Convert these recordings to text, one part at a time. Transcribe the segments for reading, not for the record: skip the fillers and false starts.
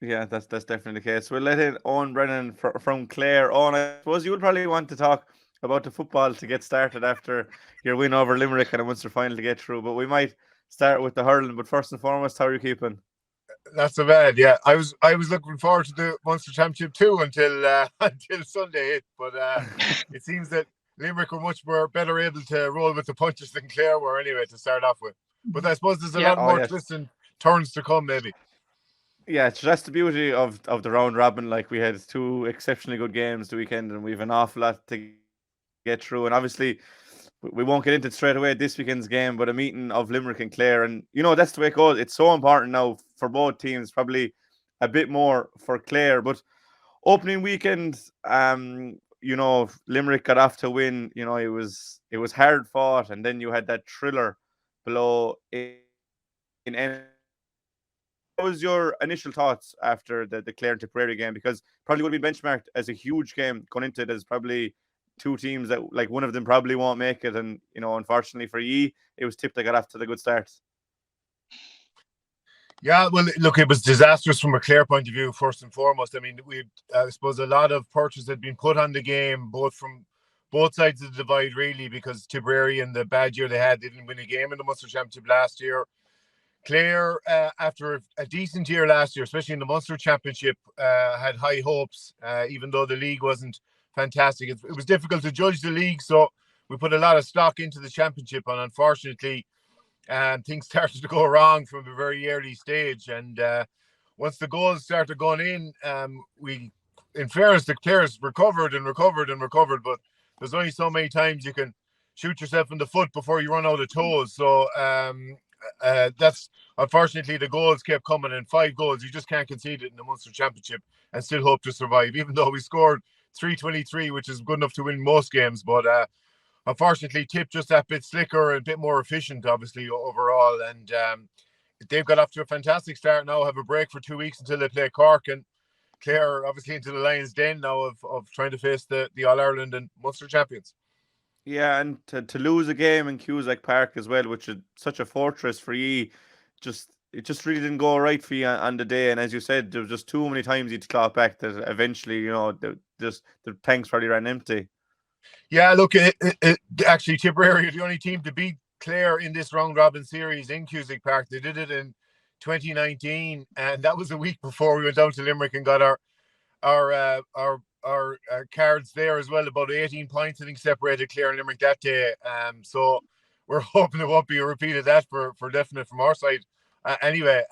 Yeah, that's definitely the case. We'll let in Eoin Brennan from Clare. Eoin, I suppose you would probably want to talk about the football to get started after your win over Limerick and a Munster final to get through. But we might start with the hurling. But first and foremost, how are you keeping? Not so bad. Yeah, I was looking forward to the Munster Championship too until until Sunday hit. But it seems that Limerick were much more better able to roll with the punches than Clare were anyway to start off with. But I suppose there's a Yeah, lot Oh more yes. twists and turns to come, maybe. Yeah, it's just the beauty of the round robin. Like we had two exceptionally good games the weekend, and we've an awful lot to get through. And obviously, we won't get into it straight away this weekend's game, but a meeting of Limerick and Clare, and that's the way it goes. It's so important now for both teams. Probably a bit more for Clare, but opening weekend, Limerick got off to win. It was hard fought, and then you had that thriller below in end. What was your initial thoughts after the Clare and Tipperary game? Because probably would have been benchmarked as a huge game going into it, as probably two teams that, like, one of them probably won't make it, and unfortunately for ye, it was Tip that got off to the good start. Yeah, well, look, it was disastrous from a Clare point of view, first and foremost. I mean, I suppose a lot of pressures had been put on the game, both from both sides of the divide, really, because Tipperary and the bad year they had, they didn't win a game in the Munster Championship last year. Clare, after a decent year last year, especially in the Munster Championship, had high hopes, even though the league wasn't fantastic. It was difficult to judge the league, so we put a lot of stock into the championship, and unfortunately, things started to go wrong from a very early stage. And once the goals started going in, in fairness, the players recovered and recovered and recovered, but there's only so many times you can shoot yourself in the foot before you run out of toes. So that's unfortunately the goals kept coming, and 5 goals. You just can't concede it in the Munster Championship and still hope to survive, even though we scored 323, which is good enough to win most games. But unfortunately, Tip just that bit slicker and a bit more efficient, obviously, overall. And they've got off to a fantastic start now, have a break for 2 weeks until they play Cork, and Clare obviously into the Lions' den now of trying to face the All-Ireland and Munster champions. Yeah, and to lose a game in Cusack Park as well, which is such a fortress for ye, it just really didn't go right for you on the day. And as you said, there was just too many times you'd claw back that eventually, the tanks probably ran empty. Yeah, look, actually, Tipperary are the only team to beat Clare in this round robin series in Cusack Park. They did it in 2019, and that was a week before we went down to Limerick and got our cards there as well. About 18 points, I think, separated Clare and Limerick that day. So we're hoping it won't be a repeat of that for definite from our side. Anyway,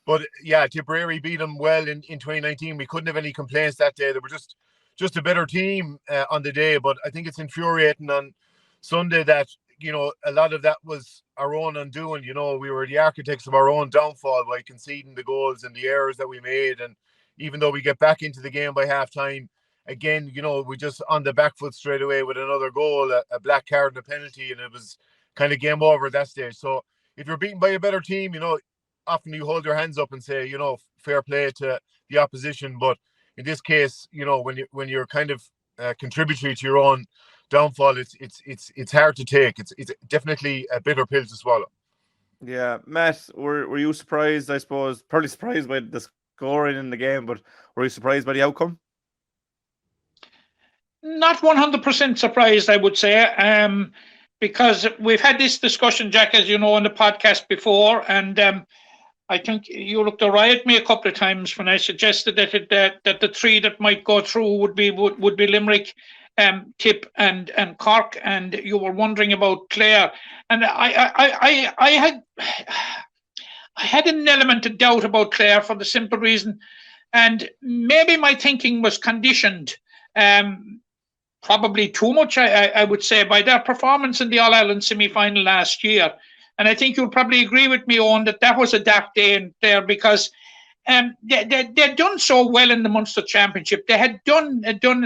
but yeah, Tipperary beat them well in 2019. We couldn't have any complaints that day. They were just a better team on the day. But I think it's infuriating on Sunday that, a lot of that was our own undoing. We were the architects of our own downfall by conceding the goals and the errors that we made. And even though we get back into the game by halftime, again, we just on the back foot straight away with another goal, a black card and a penalty, and it was kind of game over at that stage. So if you're beaten by a better team, often you hold your hands up and say, fair play to the opposition. But in this case, when you're kind of contributory to your own downfall, it's hard to take. It's definitely a bitter pill to swallow. Yeah, Matt, were you surprised? I suppose probably surprised by the scoring in the game, but were you surprised by the outcome? Not 100% surprised, I would say, because we've had this discussion, Jack, as you know, on the podcast before, and I think you looked all right at me a couple of times when I suggested that the 3 that might go through would be Limerick, Tip, and Cork, and you were wondering about Clare, and I had an element of doubt about Clare for the simple reason, and maybe my thinking was conditioned. Probably too much, I would say, by their performance in the All-Ireland semi-final last year. And I think you'll probably agree with me, Owen, that was a dark day in there because they'd done so well in the Munster Championship. They had done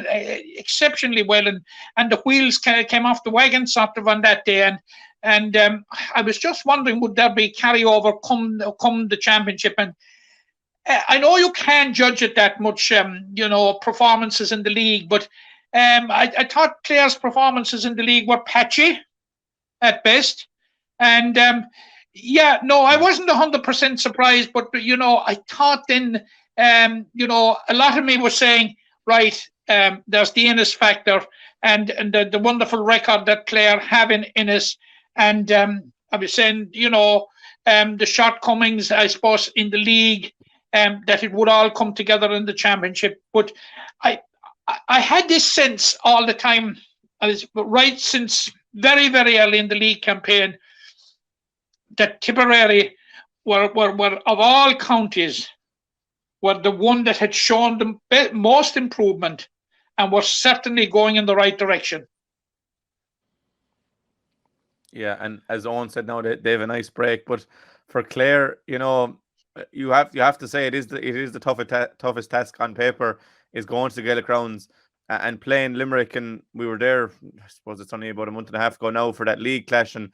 exceptionally well, and the wheels came off the wagon sort of on that day. And I was just wondering, would there be carryover come the championship? And I know you can't judge it that much, performances in the league, but I thought Clare's performances in the league were patchy at best. And I wasn't 100% surprised, but I thought then you know, a lot of me was saying, right, there's the Innes factor and the wonderful record that Clare have in Innes. And I was saying, you know, the shortcomings, I suppose, in the league, that it would all come together in the championship. But I had this sense all the time, right since very, very early in the league campaign, that Tipperary were of all counties, were the one that had shown the most improvement and was certainly going in the right direction. Yeah, and as Owen said, now they have a nice break, but for Clare, you know, you have to say it is the toughest task on paper is going to the Gaelic Grounds and playing Limerick, and we were there. I suppose it's only about a month and a half ago now for that league clash, and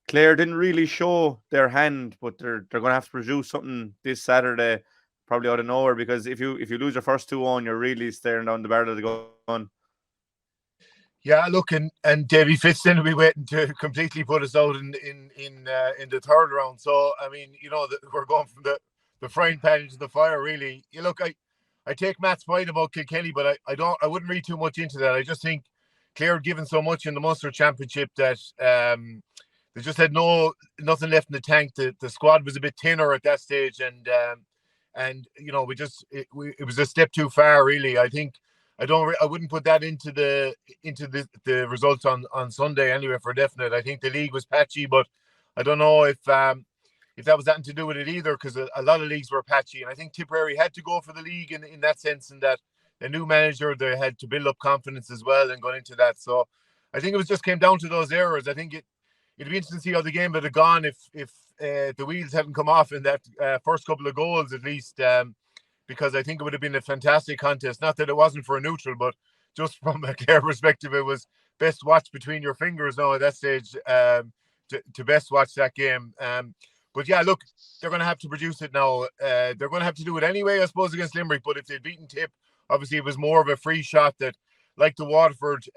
Clare didn't really show their hand, but they're going to have to produce something this Saturday, probably out of nowhere, because if you lose your first two on, you're really staring down the barrel of the gun. Yeah, look, and Davy Fitzgerald will be waiting to completely put us out in the third round. So I mean, you know, we're going from the frying pan into the fire, really. You look, I take Matt's point about Kilkenny, but I wouldn't read too much into that. I just think Clare had given so much in the Munster Championship that they just had nothing left in the tank. The squad was a bit thinner at that stage, and you know, it was a step too far, really. I think I wouldn't put that into the results on Sunday anyway for definite. I think the league was patchy, but I don't know if that was nothing to do with it either, because a lot of leagues were patchy, and I think Tipperary had to go for the league in that sense, in that a new manager, they had to build up confidence as well and going into that. So I think it just came down to those errors. I think it'd be interesting to see how the game would have gone if the wheels hadn't come off in that first couple of goals, at least. Because I think it would have been a fantastic contest. Not that it wasn't for a neutral, but just from a Clare perspective, it was best watch between your fingers now at that stage to best watch that game. But yeah, look, they're going to have to produce it now. They're going to have to do it anyway, I suppose, against Limerick. But if they'd beaten Tip, obviously it was more of a free shot that, like the Waterford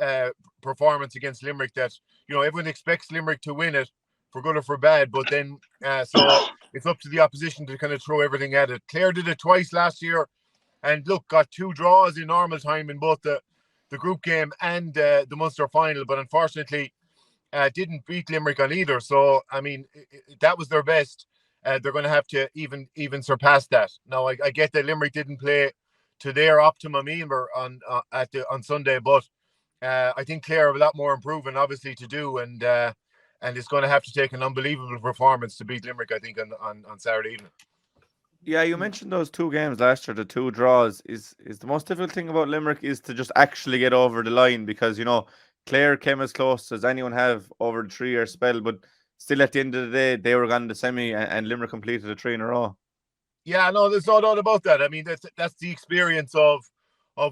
performance against Limerick, that, you know, everyone expects Limerick to win it, for good or for bad, but then so it's up to the opposition to kind of throw everything at it. Clare did it twice last year, and look, got 2 draws in normal time in both the group game and the Munster final, but unfortunately didn't beat Limerick on either. So I mean, that was their best. They're going to have to even surpass that. Now I get that Limerick didn't play to their optimum either on Sunday, but I think Clare have a lot more improving obviously to do, and it's going to have to take an unbelievable performance to beat Limerick, I think, on Saturday evening. Yeah, you mentioned those 2 games last year, the 2 draws. Is the most difficult thing about Limerick is to just actually get over the line, because, you know, Clare came as close as anyone have over the 3-year spell, but still at the end of the day, they were gone the semi, and Limerick completed the 3 in a row. Yeah, no, there's no doubt about that. I mean, that's the experience of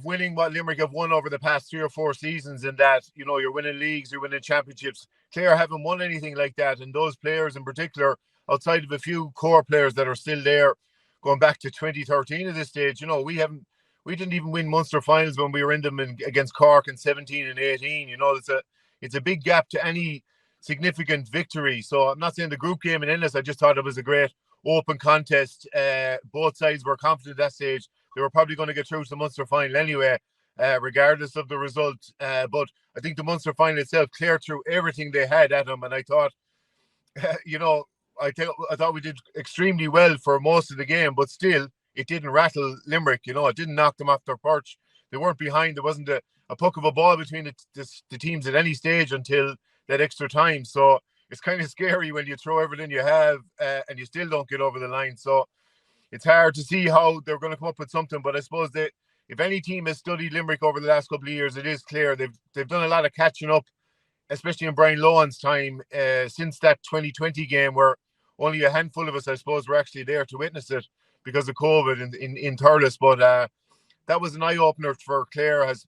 winning what Limerick have won over the past 3 or 4 seasons, and that, you know, you're winning leagues, you're winning championships. Clare haven't won anything like that, and those players in particular, outside of a few core players that are still there, going back to 2013 at this stage, you know, we didn't even win Munster finals when we were in them against Cork in 17 and 18. You know, it's a big gap to any significant victory. So I'm not saying the group game in Ennis, I just thought it was a great open contest. Both sides were confident at that stage. They were probably going to get through to the Munster final anyway, regardless of the result. But I think the Munster final itself, Clare threw everything they had at them, and I thought, you know, I thought we did extremely well for most of the game, but still, it didn't rattle Limerick. You know, it didn't knock them off their perch. They weren't behind. There wasn't a puck of a ball between the teams at any stage until that extra time. So it's kind of scary when you throw everything you have and you still don't get over the line. So it's hard to see how they're going to come up with something. But I suppose that if any team has studied Limerick over the last couple of years, it is Clare. They've done a lot of catching up, especially in Brian Lohan's time, since that 2020 game, where only a handful of us, I suppose, were actually there to witness it because of COVID in Thurles. But that was an eye-opener for Clare, as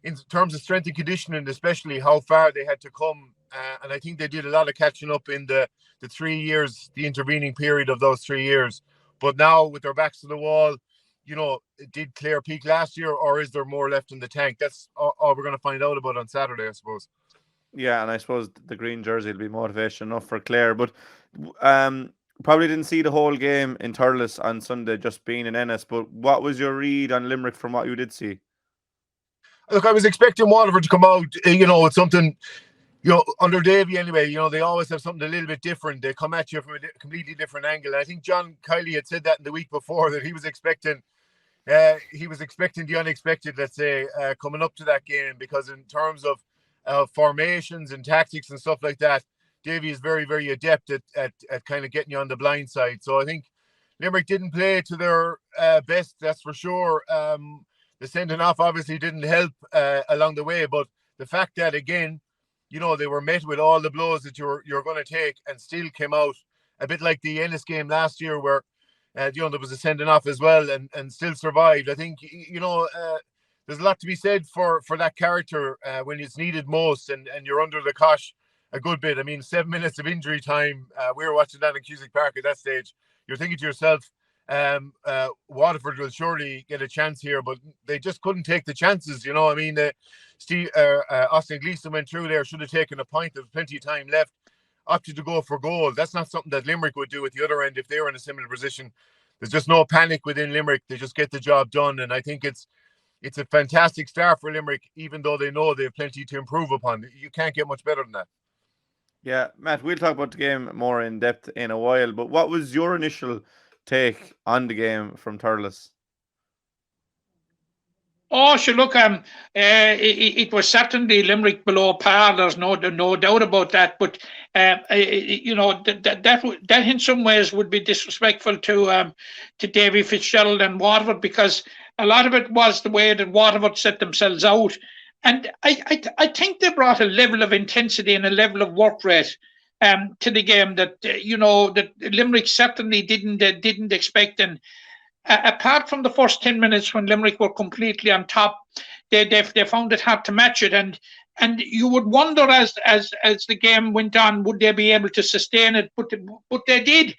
in terms of strength and conditioning, especially how far they had to come. And I think they did a lot of catching up in the 3 years, the intervening period of those 3 years. But now, with their backs to the wall, you know, did Clare peak last year, or is there more left in the tank? That's all we're going to find out about on Saturday, I suppose. Yeah, and I suppose the green jersey will be motivation enough for Clare. But probably didn't see the whole game in Thurles on Sunday, just being in Ennis. But what was your read on Limerick from what you did see? Look, I was expecting Waterford to come out, with something, under Davy anyway. They always have something a little bit different. They come at you from a completely different angle. And I think John Kiley had said that in the week before, that he was expecting the unexpected, let's say, coming up to that game, because in terms of formations and tactics and stuff like that, Davy is very, very adept at kind of getting you on the blind side. So I think Limerick didn't play to their best, that's for sure. The sending off obviously didn't help along the way, but the fact that, again, they were met with all the blows that you're going to take and still came out a bit like the Ennis game last year, where there was a sending off as well, and still survived. I think there's a lot to be said for that character when it's needed most, and you're under the cosh a good bit. I mean, 7 minutes of injury time. We were watching that in Cusack Park at that stage. You're thinking to yourself, Waterford will surely get a chance here, but they just couldn't take the chances. I mean, Austin Gleeson went through there, should have taken a point. There was plenty of time left, opted to go for goal. That's not something that Limerick would do at the other end if they were in a similar position. There's just no panic within Limerick. They just get the job done, and I think it's a fantastic start for Limerick, even though they know they have plenty to improve upon. You can't get much better than that. Yeah, Matt, we'll talk about the game more in depth in a while, but what was your initial take on the game from Thurles? Oh, sure. Look, it was certainly Limerick below par. There's no doubt about that. But that in some ways would be disrespectful to Davy Fitzgerald and Waterford, because a lot of it was the way that Waterford set themselves out, and I think they brought a level of intensity and a level of work rate to the game that that Limerick certainly didn't expect. And apart from the first 10 minutes when Limerick were completely on top, they found it hard to match it, and you would wonder as the game went on, would they be able to sustain it? But they did,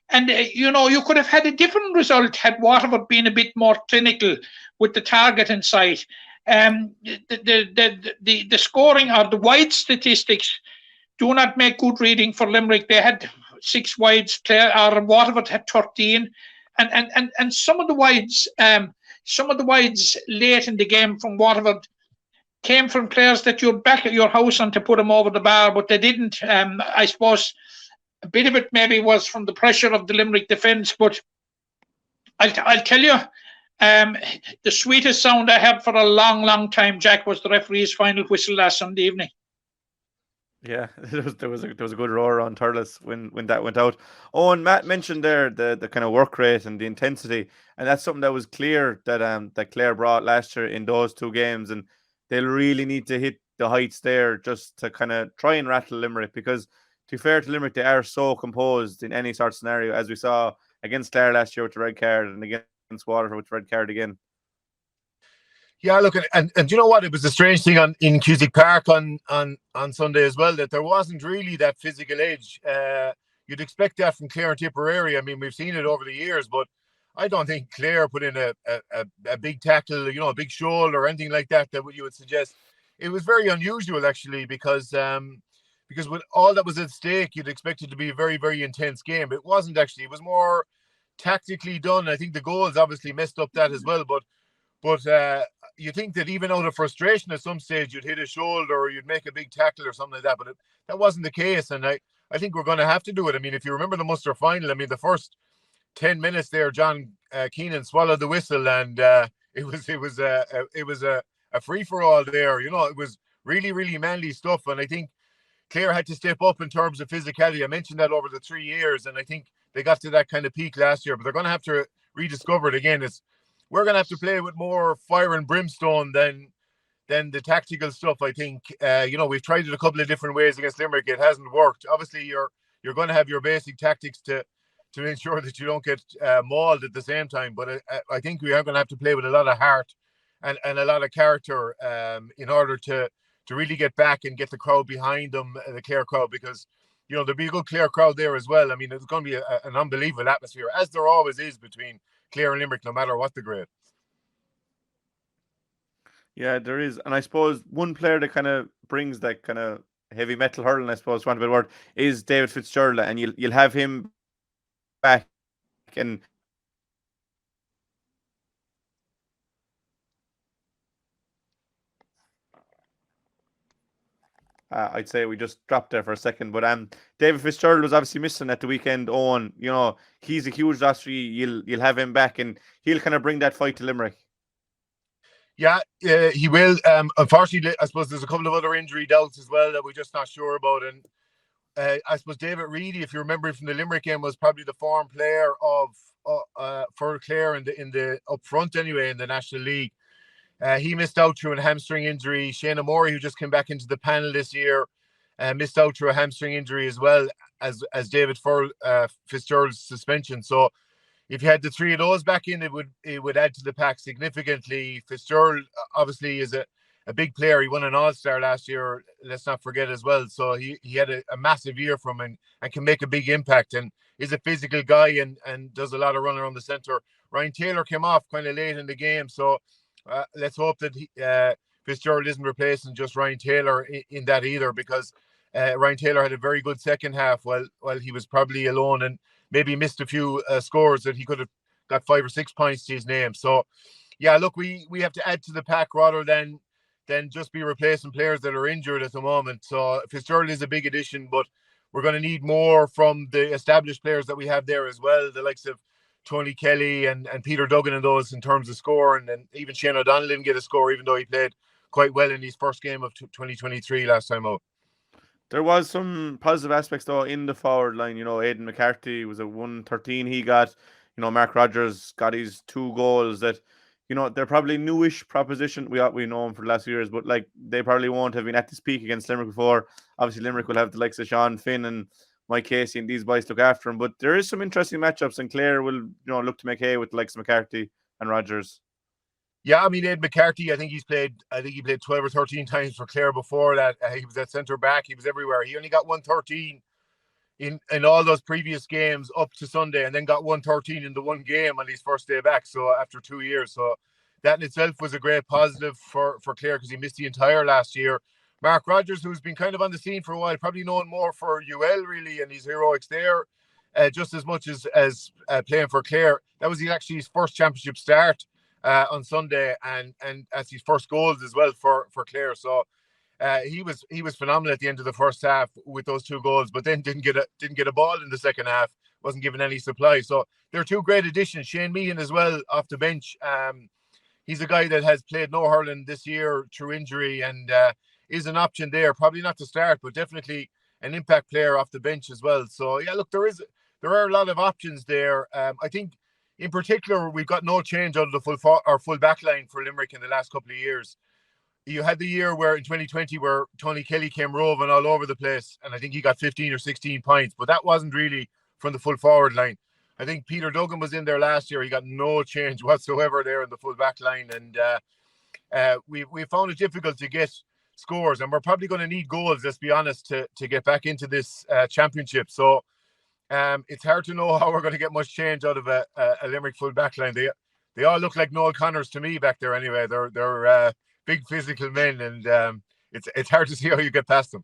and you could have had a different result had Waterford been a bit more clinical with the target in sight. The scoring or the wide statistics do not make good reading for Limerick. They had 6 wides, or Waterford had 13. And some of the wides late in the game from Waterford came from players that you're back at your house on to put them over the bar, but they didn't. I suppose a bit of it maybe was from the pressure of the Limerick defence, but I'll tell you, the sweetest sound I had for a long, long time, Jack, was the referee's final whistle last Sunday evening. Yeah, there was a good roar on Thurles when that went out. Oh, and Matt mentioned there the kind of work rate and the intensity, and that's something that was clear that Clare brought last year in those 2 games, and they'll really need to hit the heights there just to kind of try and rattle Limerick, because to be fair to Limerick, they are so composed in any sort of scenario, as we saw against Clare last year with the red card, and against Waterford with the red card again. Yeah, look, and you know what? It was a strange thing in Cusack Park on Sunday as well, that there wasn't really that physical edge. You'd expect that from Clare and Tipperary. I mean, we've seen it over the years, but I don't think Clare put in a big tackle, a big shoulder or anything like that you would suggest. It was very unusual, actually, because with all that was at stake, you'd expect it to be a very, very intense game. It wasn't actually. It was more tactically done. I think the goals obviously messed up that as well, but you think that even out of frustration at some stage you'd hit a shoulder or you'd make a big tackle or something like that, but that wasn't the case, and I think we're going to have to do it. I mean, if you remember the Munster final, I mean, the first 10 minutes there, John Keenan swallowed the whistle, and it was a free-for-all there. It was really, really manly stuff, and I think Clare had to step up in terms of physicality. I mentioned that over the 3 years, and I think they got to that kind of peak last year, but they're going to have to rediscover it again. We're going to have to play with more fire and brimstone than the tactical stuff, I think. We've tried it a couple of different ways against Limerick. It hasn't worked. Obviously, you're going to have your basic tactics to ensure that you don't get mauled at the same time. But I think we are going to have to play with a lot of heart and a lot of character in order to really get back and get the crowd behind them, the Clare crowd, because there'll be a good Clare crowd there as well. I mean, it's going to be an unbelievable atmosphere, as there always is between Clare and Limerick, no matter what the grade. Yeah, there is. And I suppose one player that kind of brings that kind of heavy metal hurling, I suppose, for want of a better word, is David Fitzgerald. And you'll have him back and I'd say we just dropped there for a second, but David Fitzgerald was obviously missing at the weekend. Owen, he's a huge loss for you. You'll have him back, and he'll kind of bring that fight to Limerick. Yeah, he will. Unfortunately, I suppose there's a couple of other injury doubts as well that we're just not sure about. And I suppose David Reedy, if you remember from the Limerick game, was probably the form player of for Clare in the up front anyway in the National League. He missed out through a hamstring injury. Shane O'Morey, who just came back into the panel this year, missed out through a hamstring injury as well as David Fitzgerald's suspension. So if you had the three of those back in, it would add to the pack significantly. Fitzgerald obviously is a big player. He won an All-Star last year, let's not forget as well. So he had a massive year from him and can make a big impact and is a physical guy and does a lot of running around the centre. Ryan Taylor came off kind of late in the game, so let's hope that Fitzgerald isn't replacing just Ryan Taylor in that either, because Ryan Taylor had a very good second half while he was probably alone and maybe missed a few scores that he could have got 5 or 6 points to his name. So, yeah, look, we have to add to the pack rather than just be replacing players that are injured at the moment. So Fitzgerald is a big addition, but we're going to need more from the established players that we have there as well, the likes of Tony Kelly and Peter Duggan and those in terms of score, and even Shane O'Donnell didn't get a score even though he played quite well in his first game of 2023 last time out. There was some positive aspects though in the forward line. Aidan McCarthy was a 113 he got. Mark Rogers got his 2 goals that, they're probably newish proposition. We know them for the last few years, but like they probably won't have been at this peak against Limerick before. Obviously Limerick will have the likes of Sean Finn and Mike Casey and these boys look after him. But there is some interesting matchups, and Clare will look to make hay with the likes of McCarthy and Rogers. Yeah, I mean, Ed McCarthy, I think he played 12 or 13 times for Clare before that. He was at centre back. He was everywhere. He only got 113 in all those previous games up to Sunday, and then got 113 in the one game on his first day back. So after 2 years, so that in itself was a great positive for Clare because he missed the entire last year. Mark Rogers, who's been kind of on the scene for a while, probably known more for UL really and his heroics there, just as much as playing for Clare. That was actually his first championship start on Sunday, and as his first goals as well for Clare. So he was phenomenal at the end of the first half with those 2 goals, but then didn't get a ball in the second half. Wasn't given any supply. So they're 2 great additions. Shane Meehan as well off the bench. He's a guy that has played no hurling this year through injury and is an option there. Probably not to start, but definitely an impact player off the bench as well. So yeah, look, there are a lot of options there. I think in particular we've got no change out of the full back line for Limerick in the last couple of years. You had the year where in 2020 where Tony Kelly came roving all over the place, and I think he got 15 or 16 points, but that wasn't really from the full forward line. I think Peter Duggan was in there last year. He got no change whatsoever there in the full back line, and we found it difficult to get scores, and we're probably going to need goals, let's be honest, to get back into this championship. So it's hard to know how we're going to get much change out of a Limerick full back line. They all look like Noel Connors to me back there anyway. They're big physical men, and it's hard to see how you get past them.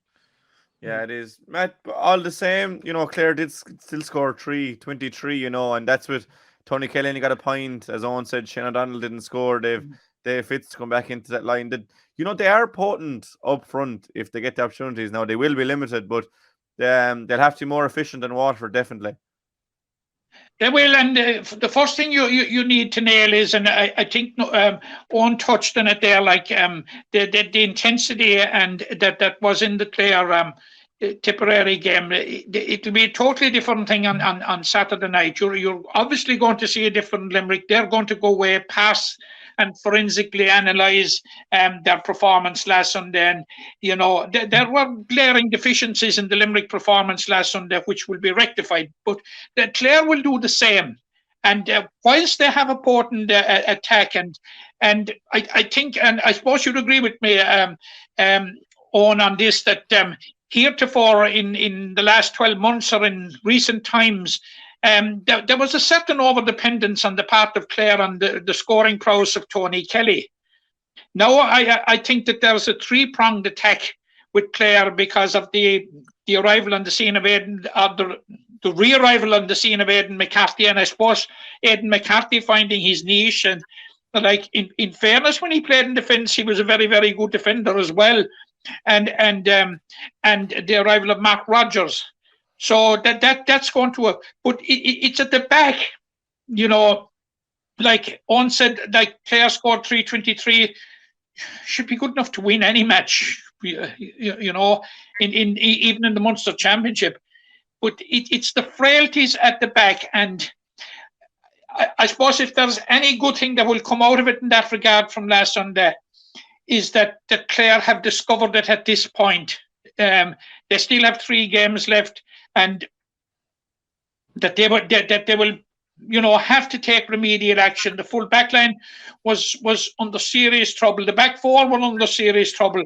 Yeah, it is, Matt. But all the same, Clare did still score 23, and that's with Tony Kelly only got a point. As Owen said, Shane O'Donnell didn't score. Dave Fitz to come back into that line. They are potent up front if they get the opportunities. Now they will be limited, but they'll have to be more efficient than Waterford, definitely. They will, and the first thing you need to nail is, and I think Owen touched on it there, like the intensity and that was in the Clare Tipperary game. It'll be a totally different thing on Saturday night. You're obviously going to see a different Limerick. They're going to go way past and forensically analyse their performance last Sunday. And, there were glaring deficiencies in the Limerick performance last Sunday, which will be rectified. But Clare will do the same. And whilst they have a potent attack, and I think, and I suppose you'd agree with me, Owen, on this, that heretofore in the last 12 months or in recent times, there was a certain over-dependence on the part of Clare on the scoring prowess of Tony Kelly. Now I think that there's a 3-pronged attack with Clare because of the arrival on the scene of Aidan, the the re-arrival on the scene of Aidan McCarthy, and I suppose Aidan McCarthy finding his niche. And like in fairness, when he played in defence, he was a very, very good defender as well. And the arrival of Mark Rogers, so that's going to work. But it's at the back, you know. Like Eoin said, like Clare scored 323, should be good enough to win any match, you know, even in the Munster Championship. But it's the frailties at the back, and I suppose if there's any good thing that will come out of it in that regard from last Sunday, is that Clare have discovered it at this point. They still have 3 games left, and that they will you know, have to take remedial action. The full back line was under serious trouble. The back 4 were under serious trouble.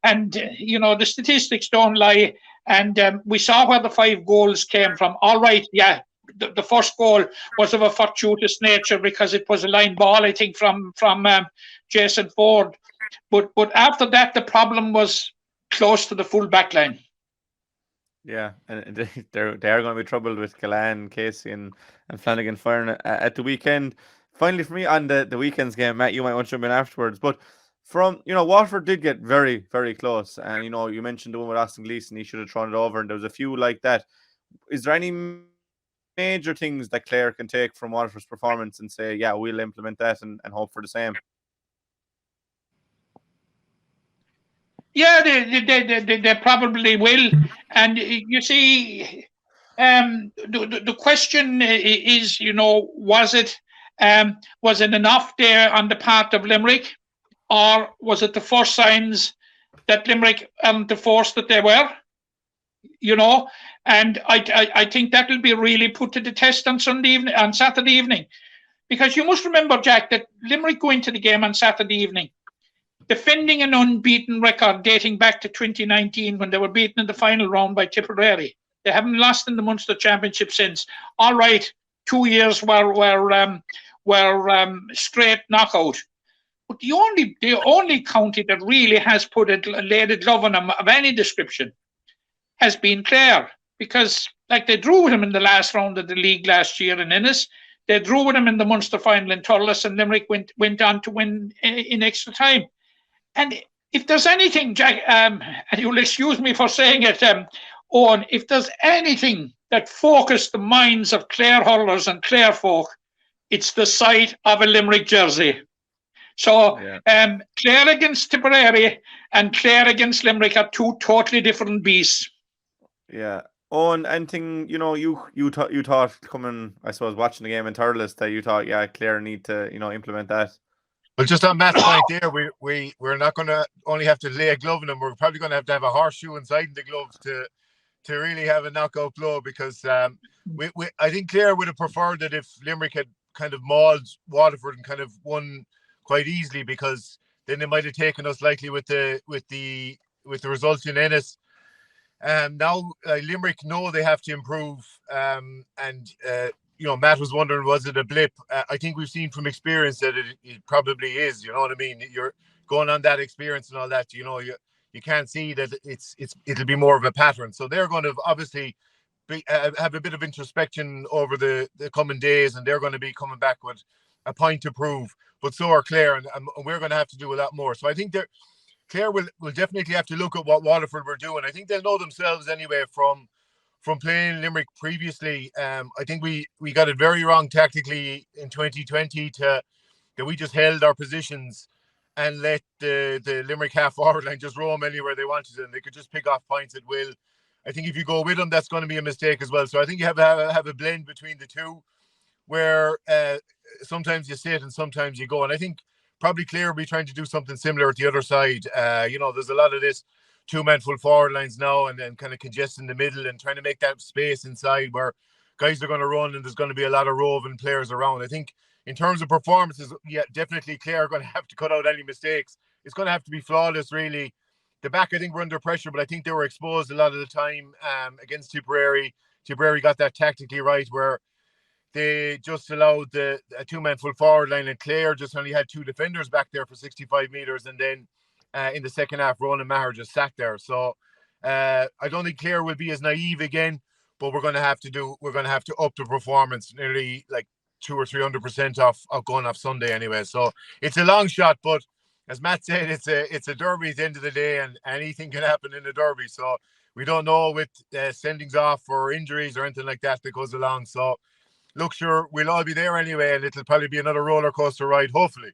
And, you know, the statistics don't lie. And we saw where the 5 goals came from. All right, yeah, the first goal was of a fortuitous nature because it was a line ball, I think, from Jason Ford. But after that, the problem was close to the full back line. Yeah, and they are going to be troubled with Callan, Casey, and Flanagan firing at the weekend. Finally, for me on the weekend's game, Matt, you might want to jump in afterwards. But from, you know, Waterford did get very, very close, and you know, you mentioned the one with Austin Gleeson, he should have thrown it over, and there was a few like that. Is there any major things that Clare can take from Waterford's performance and say, yeah, we'll implement that and hope for the same? Yeah, they probably will. And you see, the question is, you know, was it enough there on the part of Limerick, or was it the first signs that Limerick the force that they were? You know, and I think that will be really put to the test on Saturday evening, because you must remember, Jack, that Limerick go into the game on Saturday evening defending an unbeaten record dating back to 2019 when they were beaten in the final round by Tipperary. They haven't lost in the Munster Championship since. All right, 2 years were straight knockout. But the only county that really has laid a glove on them of any description has been Clare, because like they drew with them in the last round of the league last year in Ennis. They drew with them in the Munster final in Thurles, and Limerick went on to win in extra time. And if there's anything, Jack, and you'll excuse me for saying it, Eoin, if there's anything that focused the minds of Clare hurlers and Clare folk, it's the sight of a Limerick jersey. So Clare against Tipperary and Clare against Limerick are 2 totally different beasts. Yeah. Eoin, anything, you know, you thought coming, I suppose, watching the game in Thurles, that you thought, yeah, Clare need to, you know, implement that? Well, just on Matt's point there, we're not going to only have to lay a glove in them. We're probably going to have a horseshoe inside the gloves to really have a knockout blow, because I think Clare would have preferred that if Limerick had kind of mauled Waterford and kind of won quite easily, because then they might have taken us likely with the results in Ennis. Now Limerick know they have to improve, and you know, Matt was wondering, was it a blip? I think we've seen from experience that it probably is. You know what I mean? You're going on that experience and all that. You know, you can't see that it'll be more of a pattern. So they're going to obviously have a bit of introspection over the coming days, and they're going to be coming back with a point to prove. But so are Clare, and we're going to have to do a lot more. So I think Clare will definitely have to look at what Waterford were doing. I think they'll know themselves anyway from playing Limerick previously. I think we got it very wrong tactically in 2020 that we just held our positions and let the Limerick half forward line just roam anywhere they wanted, and they could just pick off points at will. I think if you go with them, that's going to be a mistake as well. So I think you have a blend between the two, where sometimes you sit and sometimes you go. And I think probably Clare will be trying to do something similar at the other side. You know, there's a lot of this 2-man full forward lines now, and then kind of congesting the middle and trying to make that space inside where guys are going to run, and there's going to be a lot of roving players around. I think in terms of performances, yeah, definitely Clare are going to have to cut out any mistakes. It's going to have to be flawless, really. The back, I think, were under pressure, but I think they were exposed a lot of the time against Tipperary. Tipperary got that tactically right, where they just allowed a 2-man full forward line, and Clare just only had 2 defenders back there for 65 metres, and then in the second half, Ronan Maher just sat there. So I don't think Clare will be as naive again, but we're going to have to up the performance nearly like 200 or 300% off going off Sunday anyway. So it's a long shot, but as Matt said, it's a derby at the end of the day, and anything can happen in a derby. So we don't know with sendings off or injuries or anything like that goes along. So look, sure, we'll all be there anyway, and it'll probably be another roller coaster ride, hopefully.